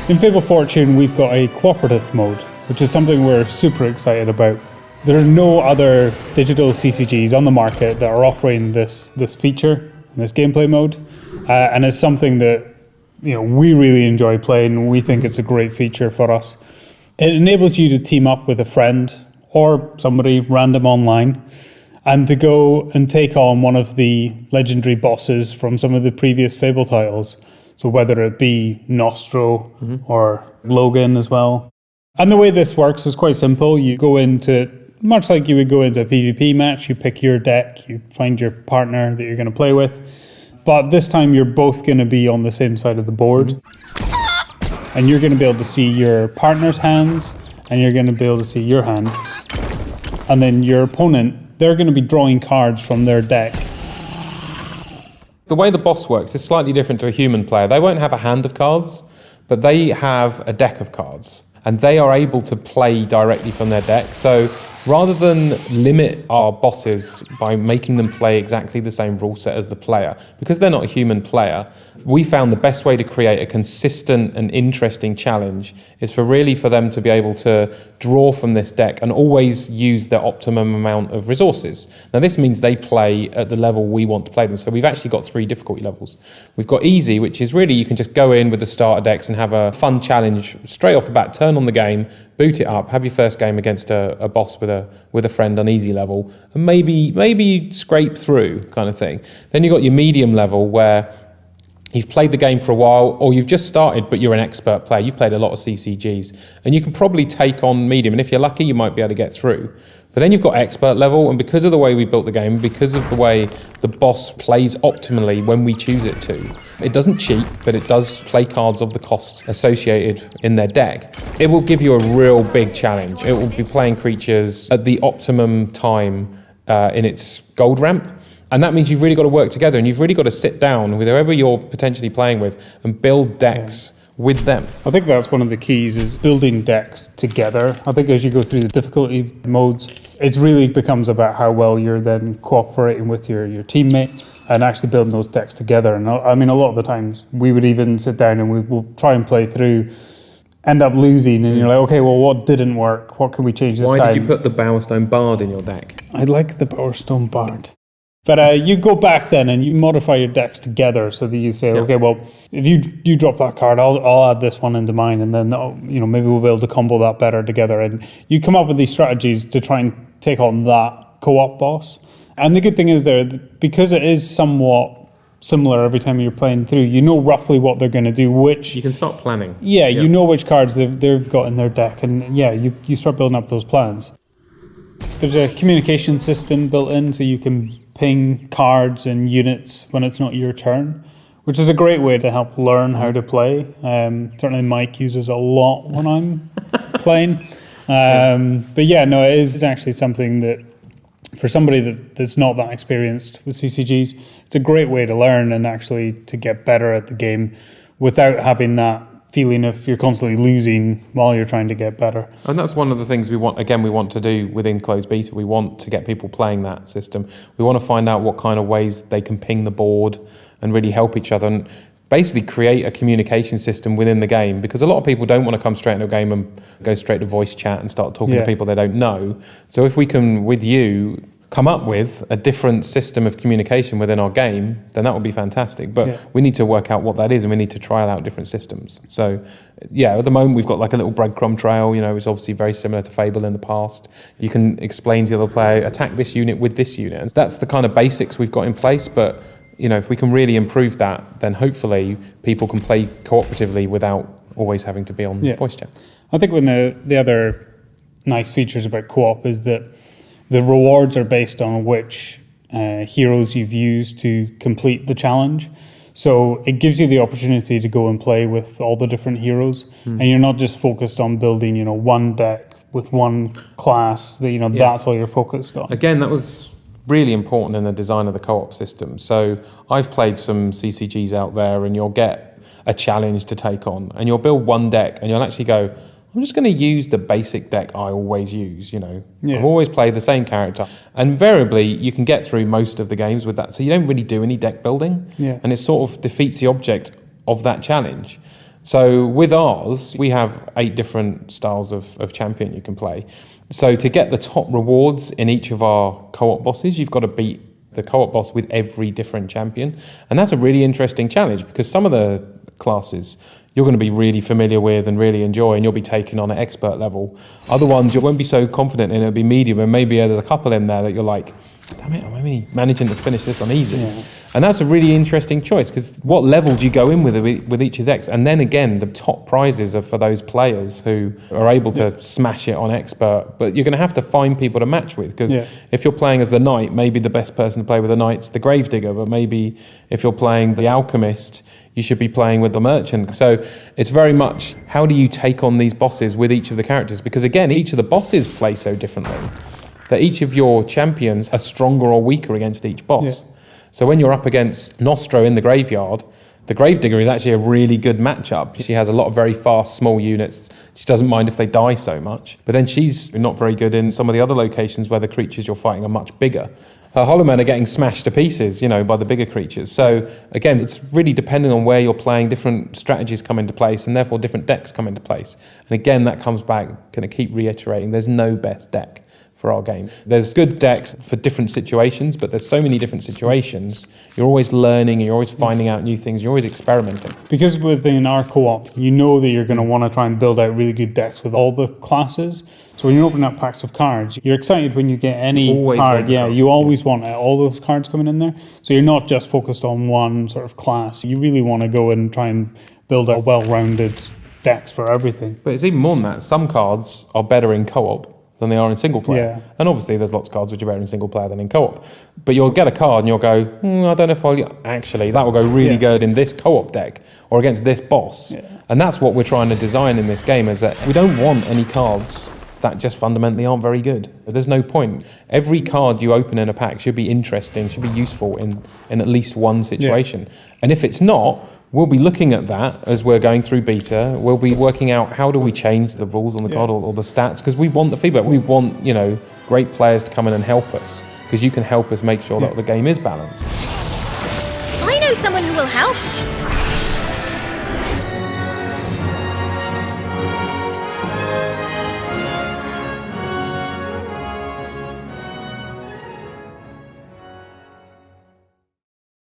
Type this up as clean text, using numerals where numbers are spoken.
In Fable Fortune, we've got a cooperative mode, which is something we're super excited about. There are no other digital CCGs on the market that are offering this feature, this gameplay mode, and it's something that we really enjoy playing, and we think it's a great feature for us. It enables you to team up with a friend or somebody random online and to go and take on one of the legendary bosses from some of the previous Fable titles. So whether it be Nostro or Logan as well. And the way this works is quite simple. You go into, much like you would go into a PvP match, you pick your deck, you find your partner that you're going to play with. But this time you're both going to be on the same side of the board. And you're going to be able to see your partner's hands, and you're going to be able to see your hand. And then your opponent, they're going to be drawing cards from their deck. The way the boss works is slightly different to a human player. They won't have a hand of cards, but they have a deck of cards. And they are able to play directly from their deck. So rather than limit our bosses by making them play exactly the same rule set as the player, because they're not a human player, we found the best way to create a consistent and interesting challenge is for them to be able to draw from this deck and always use the optimum amount of resources. Now this means they play at the level we want to play them. So we've actually got 3 difficulty levels. We've got easy, which is really you can just go in with the starter decks and have a fun challenge straight off the bat, turn on the game, boot it up, have your first game against a boss with a friend on easy level, and maybe scrape through kind of thing. Then you've got your medium level where you've played the game for a while, or you've just started, but you're an expert player. You've played a lot of CCGs, and you can probably take on medium, and if you're lucky, you might be able to get through. But then you've got expert level, and because of the way we built the game, because of the way the boss plays optimally when we choose it to, it doesn't cheat, but it does play cards of the costs associated in their deck. It will give you a real big challenge. It will be playing creatures at the optimum time in its gold ramp. And that means you've really got to work together, and you've really got to sit down with whoever you're potentially playing with and build decks with them. I think that's one of the keys, is building decks together. I think as you go through the difficulty modes, it really becomes about how well you're then cooperating with your teammate and actually building those decks together. And I mean, a lot of the times we would even sit down and we'll try and play through, end up losing, and you're like, okay, well, what didn't work? What can we change this time? Why did you put the Bowerstone Bard in your deck? I like the Bowerstone Bard. But you go back then and you modify your decks together so that you say, okay, well, if you drop that card, I'll add this one into mine, and then maybe we'll be able to combo that better together. And you come up with these strategies to try and take on that co-op boss. And the good thing is because it is somewhat similar every time you're playing through, you know roughly what they're going to do, which you can start planning. Yeah, you know which cards they've got in their deck, and you start building up those plans. There's a communication system built in, so you can ping cards and units when it's not your turn, which is a great way to help learn how to play. Certainly Mike uses a lot when I'm playing. But it is actually something that, for somebody that's not that experienced with CCGs, it's a great way to learn and actually to get better at the game without having that feeling of you're constantly losing while you're trying to get better. And that's one of the things we want to do within closed beta. We want to get people playing that system. We want to find out what kind of ways they can ping the board and really help each other, and basically create a communication system within the game, because a lot of people don't want to come straight into a game and go straight to voice chat and start talking to people they don't know. So if we can, with you, come up with a different system of communication within our game, then that would be fantastic. But we need to work out what that is, and we need to trial out different systems. So at the moment we've got like a little breadcrumb trail, it's obviously very similar to Fable in the past. You can explain to the other player, attack this unit with this unit. And that's the kind of basics we've got in place, but if we can really improve that, then hopefully people can play cooperatively without always having to be on voice chat. I think one of the other nice features about co-op is that the rewards are based on which heroes you've used to complete the challenge. So it gives you the opportunity to go and play with all the different heroes, and you're not just focused on building, one deck with one class. That's all you're focused on. Again, that was really important in the design of the co-op system. So I've played some CCGs out there, and you'll get a challenge to take on, and you'll build one deck, and you'll actually go, I'm just going to use the basic deck I always use, I've always played the same character. And invariably, you can get through most of the games with that. So you don't really do any deck building. And it sort of defeats the object of that challenge. So with ours, we have 8 different styles of champion you can play. So to get the top rewards in each of our co-op bosses, you've got to beat the co-op boss with every different champion. And that's a really interesting challenge because some of the classes you're going to be really familiar with and really enjoy, and you'll be taking on at expert level. Other ones you won't be so confident in, it'll be medium, and maybe there's a couple in there that you're like, damn it, I'm only managing to finish this on easy. Yeah. And that's a really interesting choice, because what level do you go in with each of the decks? And then again, the top prizes are for those players who are able to smash it on expert, but you're going to have to find people to match with, because if you're playing as the knight, maybe the best person to play with the knight's the gravedigger, but maybe if you're playing the alchemist, you should be playing with the merchant. So it's very much, how do you take on these bosses with each of the characters? Because again, each of the bosses play so differently that each of your champions are stronger or weaker against each boss. Yeah. So when you're up against Nostro in the graveyard, the Gravedigger is actually a really good matchup. She has a lot of very fast, small units. She doesn't mind if they die so much. But then she's not very good in some of the other locations where the creatures you're fighting are much bigger. Her Hollow Men are getting smashed to pieces, by the bigger creatures. So again, it's really depending on where you're playing, different strategies come into place, and therefore different decks come into place. And again, that comes back, going to keep reiterating, there's no best deck for our game. There's good decks for different situations, but there's so many different situations. You're always learning, you're always finding out new things, you're always experimenting. Because within our co-op, that you're going to want to try and build out really good decks with all the classes. So when you're opening up packs of cards, you're excited when you get any card. Yeah, you always want all those cards coming in there. So you're not just focused on one sort of class. You really want to go and try and build out well-rounded decks for everything. But it's even more than that. Some cards are better in co-op than they are in single player. Yeah. And obviously there's lots of cards which are better in single player than in co-op. But you'll get a card and you'll go, I don't know if actually, that will go really good in this co-op deck or against this boss. Yeah. And that's what we're trying to design in this game, is that we don't want any cards that just fundamentally aren't very good. There's no point. Every card you open in a pack should be interesting, should be useful in at least one situation. Yeah. And if it's not, we'll be looking at that as we're going through beta. We'll be working out how do we change the rules on the card or the stats, because we want the feedback. We want, great players to come in and help us, because you can help us make sure that the game is balanced. I know someone who will help